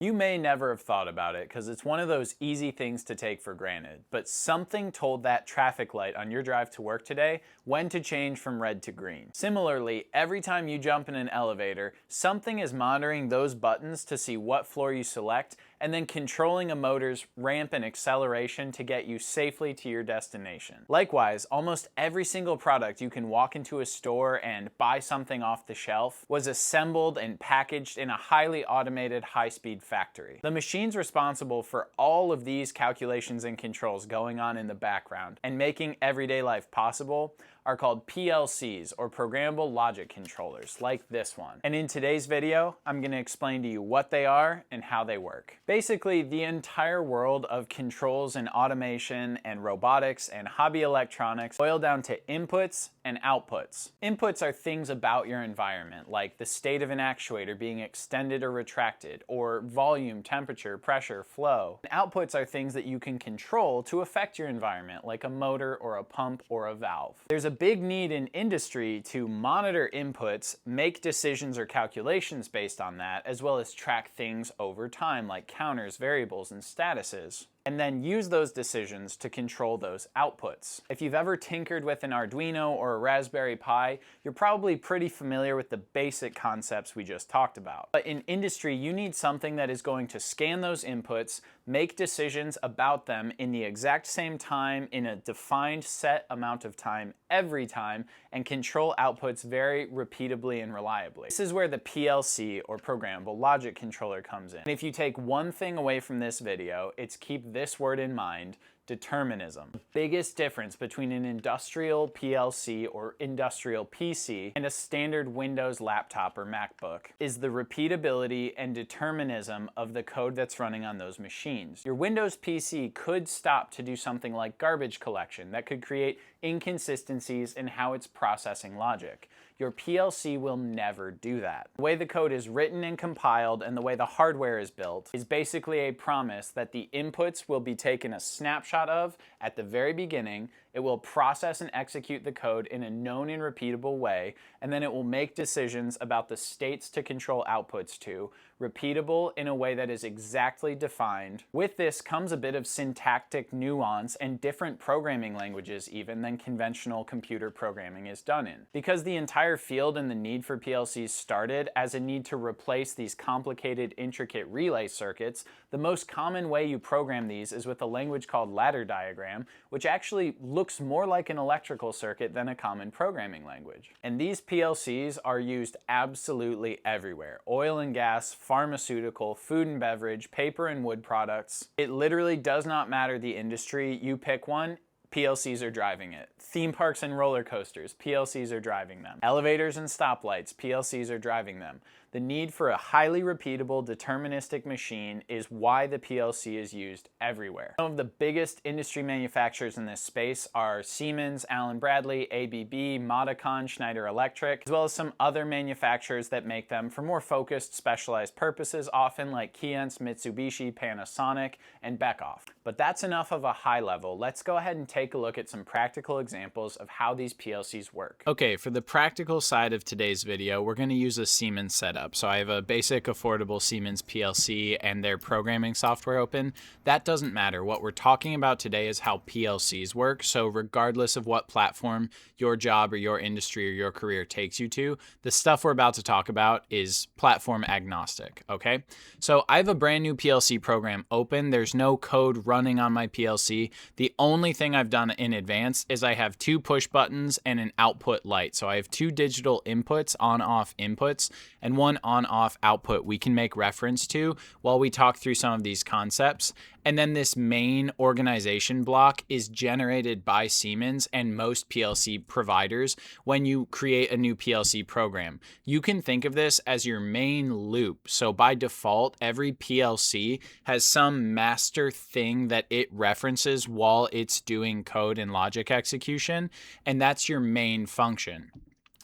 You may never have thought about it because it's one of those easy things to take for granted, but something told that traffic light on your drive to work today when to change from red to green. Similarly, every time you jump in an elevator, something is monitoring those buttons to see what floor you select and then controlling a motor's ramp and acceleration to get you safely to your destination. Likewise, almost every single product you can walk into a store and buy something off the shelf was assembled and packaged in a highly automated high-speed factory. The machines responsible for all of these calculations and controls going on in the background and making everyday life possible are called PLCs, or Programmable Logic Controllers, like this one. And in today's video, I'm going to explain to you what they are and how they work. Basically, the entire world of controls and automation and robotics and hobby electronics boil down to inputs and outputs. Inputs are things about your environment, like the state of an actuator being extended or retracted, or volume, temperature, pressure, flow. And outputs are things that you can control to affect your environment, like a motor or a pump or a valve. There's a big need in industry to monitor inputs, make decisions or calculations based on that, as well as track things over time, like counters, variables, and statuses, and then use those decisions to control those outputs. If you've ever tinkered with an Arduino or a Raspberry Pi, you're probably pretty familiar with the basic concepts we just talked about. But in industry, you need something that is going to scan those inputs, make decisions about them in the exact same time, in a defined set amount of time every time, and control outputs very repeatably and reliably. This is where the PLC, or Programmable Logic Controller, comes in. And if you take one thing away from this video, it's keep this word in mind: determinism. The biggest difference between an industrial PLC or industrial PC and a standard Windows laptop or MacBook is the repeatability and determinism of the code that's running on those machines. Your Windows PC could stop to do something like garbage collection that could create inconsistencies in how it's processing logic. Your PLC will never do that. The way the code is written and compiled and the way the hardware is built is basically a promise that the inputs will be taken a snapshot of at the very beginning. It will process and execute the code in a known and repeatable way, and then it will make decisions about the states to control outputs to, repeatable in a way that is exactly defined. With this comes a bit of syntactic nuance and different programming languages even than conventional computer programming is done in. Because the entire field and the need for PLCs started as a need to replace these complicated, intricate relay circuits, the most common way you program these is with a language called ladder diagram, which actually looks more like an electrical circuit than a common programming language. And these PLCs are used absolutely everywhere: oil and gas, pharmaceutical, food and beverage, paper and wood products. It literally does not matter the industry. You pick one, PLCs are driving it. Theme parks and roller coasters, PLCs are driving them. Elevators and stoplights, PLCs are driving them. The need for a highly repeatable, deterministic machine is why the PLC is used everywhere. Some of the biggest industry manufacturers in this space are Siemens, Allen Bradley, ABB, Modicon, Schneider Electric, as well as some other manufacturers that make them for more focused, specialized purposes, often like Keyence, Mitsubishi, Panasonic, and Beckhoff. But that's enough of a high level. Let's go ahead and take a look at some practical examples of how these PLCs work. Okay, for the practical side of today's video, we're going to use a Siemens setup. So I have a basic affordable Siemens PLC and their programming software open. That doesn't matter. What we're talking about today is how PLCs work. So regardless of what platform your job or your industry or your career takes you to, the stuff we're about to talk about is platform agnostic, okay? So I have a brand new PLC program open. There's no code running on my PLC. The only thing I've done in advance is I have two push buttons and an output light. So I have two digital inputs, on-off inputs, and one on-off output we can make reference to while we talk through some of these concepts. And then this main organization block is generated by Siemens and most PLC providers when you create a new PLC program. You can think of this as your main loop. So by default, every PLC has some master thing that it references while it's doing code and logic execution, and that's your main function.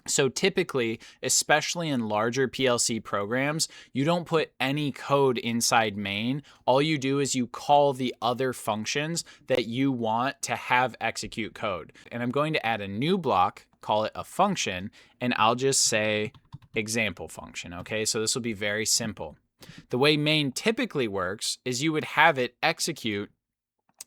So typically, especially in larger PLC programs, you don't put any code inside main. All you do is you call the other functions that you want to have execute code. And I'm going to add a new block, call it a function, and I'll just say example function, okay? So this will be very simple. The way main typically works is you would have it execute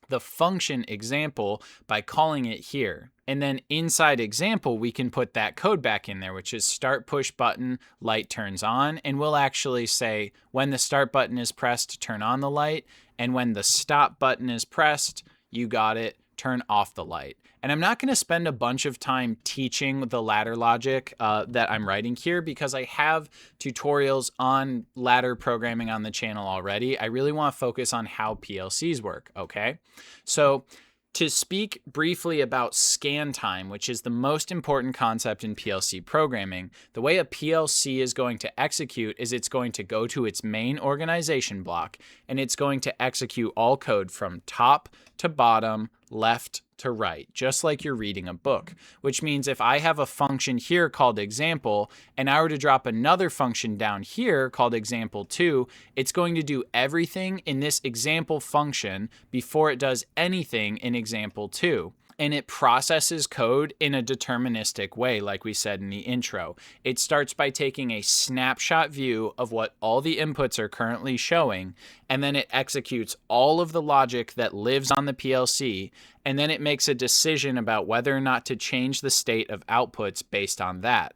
the function example by calling it here. And then inside example, we can put that code back in there, which is start push button, light turns on. And we'll actually say when the start button is pressed, turn on the light. And when the stop button is pressed, you got it, turn off the light. And I'm not going to spend a bunch of time teaching the ladder logic that I'm writing here because I have tutorials on ladder programming on the channel already. I really want to focus on how PLCs work, okay? So to speak briefly about scan time, which is the most important concept in PLC programming, the way a PLC is going to execute is it's going to go to its main organization block and it's going to execute all code from top to bottom, left to right, just like you're reading a book, which means if I have a function here called example and I were to drop another function down here called example2, it's going to do everything in this example function before it does anything in example2. And it processes code in a deterministic way, like we said in the intro. It starts by taking a snapshot view of what all the inputs are currently showing, and then it executes all of the logic that lives on the PLC, and then it makes a decision about whether or not to change the state of outputs based on that.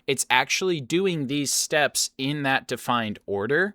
It's actually doing these steps in that defined order.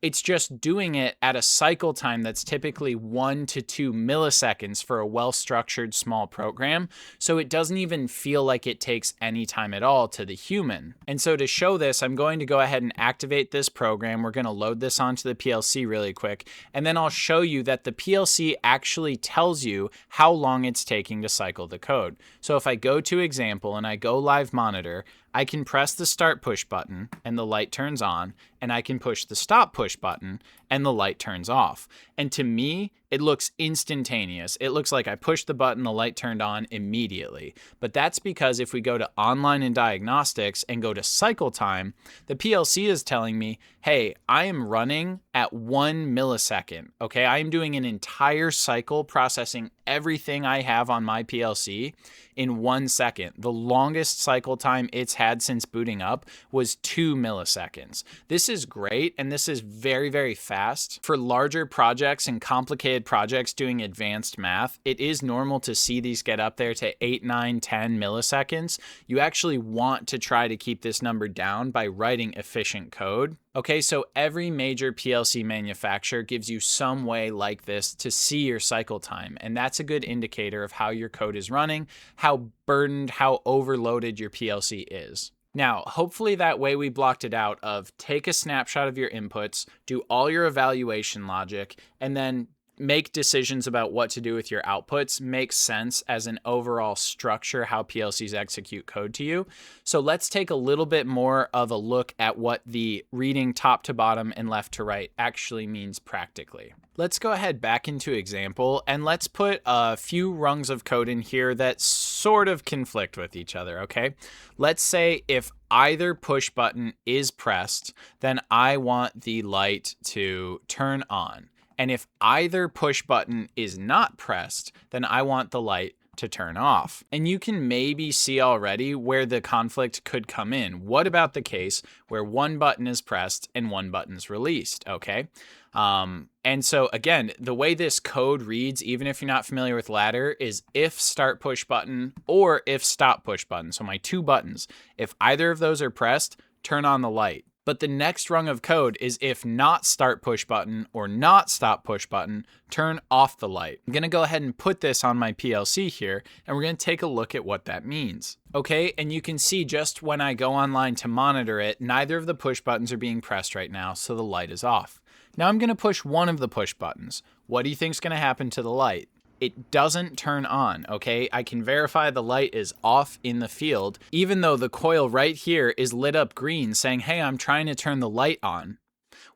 It's just doing it at a cycle time that's typically 1 to 2 milliseconds for a well-structured small program, so it doesn't even feel like it takes any time at all to the human. And so to show this, I'm going to go ahead and activate this program. We're going to load this onto the PLC really quick, and then I'll show you that the PLC actually tells you how long it's taking to cycle the code. So if I go to example and I go live monitor, I can press the start push button and the light turns on, and I can push the stop push button and the light turns off. And to me, it looks instantaneous. It looks like I pushed the button, the light turned on immediately. But that's because if we go to online and diagnostics and go to cycle time, the PLC is telling me, hey, I am running at 1 millisecond. Okay, I am doing an entire cycle processing everything I have on my PLC in 1 second. The longest cycle time it's had since booting up was 2 milliseconds. This is great, and this is very, very fast. For larger projects and complicated projects doing advanced math, it is normal to see these get up there to 8, 9, 10 milliseconds. You actually want to try to keep this number down by writing efficient code. Okay, so every major PLC manufacturer gives you some way like this to see your cycle time, and that's a good indicator of how your code is running, how burdened, how overloaded your PLC is. Now, hopefully that way we blocked it out of take a snapshot of your inputs, do all your evaluation logic, and then make decisions about what to do with your outputs makes sense as an overall structure how PLCs execute code to you. So let's take a little bit more of a look at what the reading top to bottom and left to right actually means practically. Let's go ahead back into example and let's put a few rungs of code in here that sort of conflict with each other, okay? Let's say if either push button is pressed, then I want the light to turn on. And if either push button is not pressed, then I want the light to turn off. And you can maybe see already where the conflict could come in. What about the case where one button is pressed and one button is released, okay? And so again, the way this code reads, even if you're not familiar with ladder, is if start push button or if stop push button. So my two buttons, if either of those are pressed, turn on the light. But the next rung of code is if not start push button or not stop push button, turn off the light. I'm going to go ahead and put this on my PLC here, and we're going to take a look at what that means. Okay, and you can see just when I go online to monitor it, neither of the push buttons are being pressed right now, so the light is off. Now I'm going to push one of the push buttons. What do you think is going to happen to the light? It doesn't turn on, okay? I can verify the light is off in the field, even though the coil right here is lit up green saying, hey, I'm trying to turn the light on.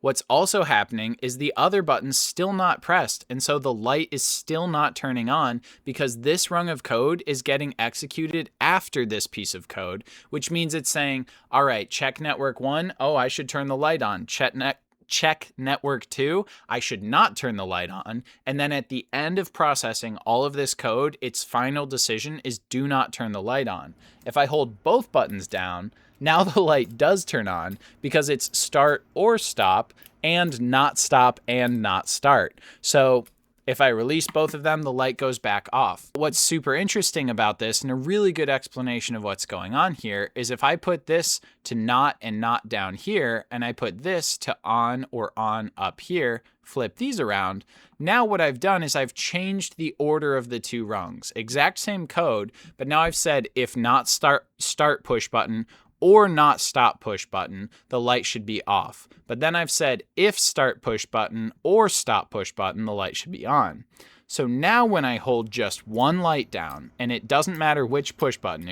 What's also happening is the other button's still not pressed, and so the light is still not turning on because this rung of code is getting executed after this piece of code, which means it's saying, all right, check network 1, oh, I should turn the light on. Check network 2, I should not turn the light on. And then at the end of processing all of this code, its final decision is do not turn the light on. If I hold both buttons down, Now the light does turn on because it's start or stop and not stop and not start. So if I release both of them, the light goes back off. What's super interesting about this, and a really good explanation of what's going on here, is if I put this to not and not down here, and I put this to on or on up here, flip these around, now what I've done is I've changed the order of the two rungs. Exact same code, but now I've said if not start push button or not stop push button, the light should be off. But then I've said if start push button or stop push button, the light should be on. So now when I hold just one light down, and it doesn't matter which push button,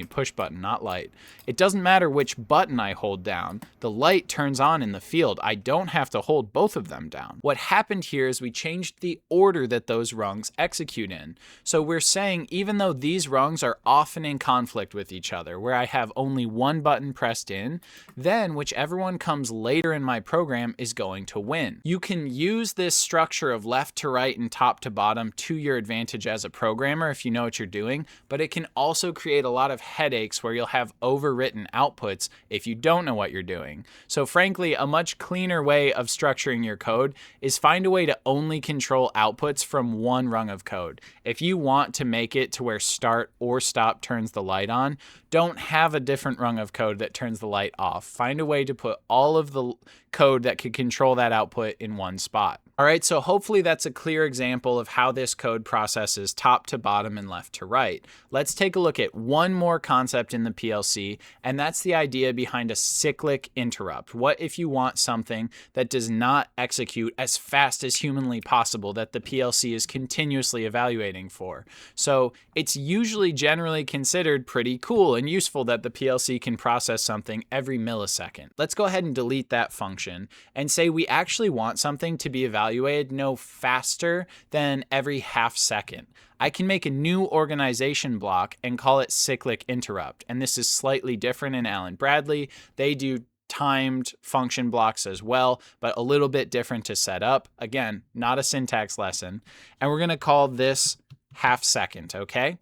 push button, not light. It doesn't matter which button I hold down, the light turns on in the field. I don't have to hold both of them down. What happened here is we changed the order that those rungs execute in. So we're saying even though these rungs are often in conflict with each other, where I have only one button pressed in, then whichever one comes later in my program is going to win. You can use this structure of left to right and top to bottom to your advantage as a programmer if you know what you're doing, but it can also create a lot of headaches where you'll have overwritten outputs if you don't know what you're doing. So frankly, a much cleaner way of structuring your code is find a way to only control outputs from one rung of code. If you want to make it to where start or stop turns the light on, don't have a different rung of code that turns the light off. Find a way to put all of the code that could control that output in one spot. All right, so hopefully that's a clear example of how this code processes top to bottom and left to right. Let's take a look at one more concept in the PLC, and that's the idea behind a cyclic interrupt. What if you want something that does not execute as fast as humanly possible that the PLC is continuously evaluating for? So it's usually generally considered pretty cool and useful that the PLC can process something every millisecond. Let's go ahead and delete that function and say we actually want something to be evaluated no faster than every half second. I can make a new organization block and call it cyclic interrupt. And this is slightly different in Allen Bradley. They do timed function blocks as well, but a little bit different to set up. Again, not a syntax lesson. And we're going to call this half second, okay?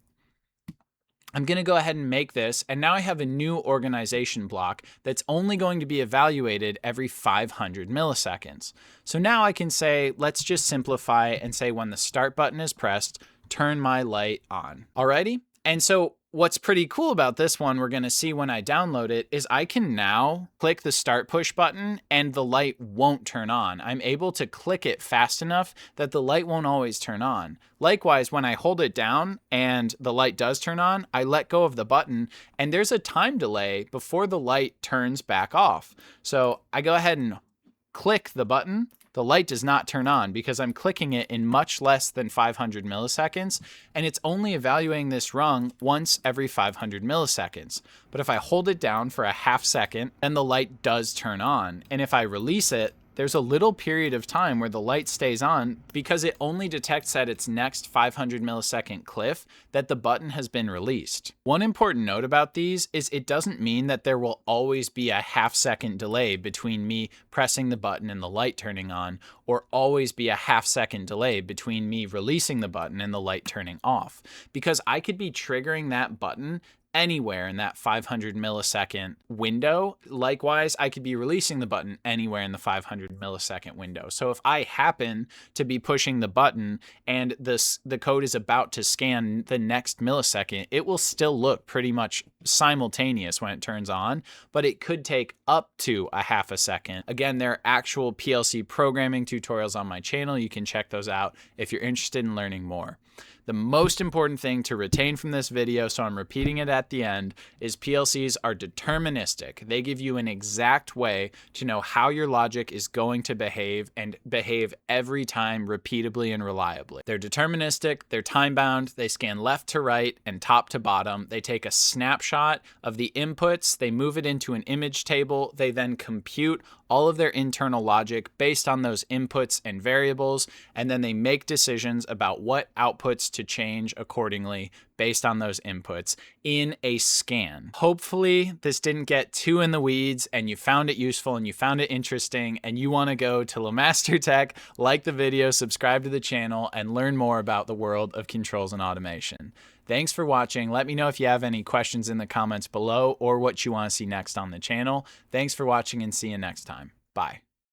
I'm going to go ahead and make this, and now I have a new organization block that's only going to be evaluated every 500 milliseconds. So now I can say, let's just simplify and say when the start button is pressed, turn my light on. Alrighty? And so what's pretty cool about this one, we're going to see when I download it, is I can now click the start push button and the light won't turn on. I'm able to click it fast enough that the light won't always turn on. Likewise, when I hold it down and the light does turn on, I let go of the button and there's a time delay before the light turns back off. So I go ahead and click the button. The light does not turn on because I'm clicking it in much less than 500 milliseconds, and it's only evaluating this rung once every 500 milliseconds. But if I hold it down for a half second, then the light does turn on. And if I release it, there's a little period of time where the light stays on because it only detects at its next 500 millisecond cliff that the button has been released. One important note about these is it doesn't mean that there will always be a half second delay between me pressing the button and the light turning on, or always be a half second delay between me releasing the button and the light turning off, because I could be triggering that button anywhere in that 500 millisecond window. Likewise, I could be releasing the button anywhere in the 500 millisecond window. So if I happen to be pushing the button and the code is about to scan the next millisecond, it will still look pretty much simultaneous when it turns on, but it could take up to a half a second. Again, there are actual PLC programming tutorials on my channel. You can check those out if you're interested in learning more. The most important thing to retain from this video, so I'm repeating it at the end, is PLCs are deterministic. They give you an exact way to know how your logic is going to behave and behave every time repeatably and reliably. They're deterministic, they're time-bound, they scan left to right and top to bottom. They take a snapshot of the inputs, they move it into an image table, they then compute all of their internal logic based on those inputs and variables, and then they make decisions about what outputs to change accordingly based on those inputs in a scan. Hopefully this didn't get too in the weeds and you found it useful and you found it interesting and you want to go to LeMaster Tech, like the video, subscribe to the channel, and learn more about the world of controls and automation. Thanks for watching. Let me know if you have any questions in the comments below or what you want to see next on the channel. Thanks for watching and see you next time. Bye.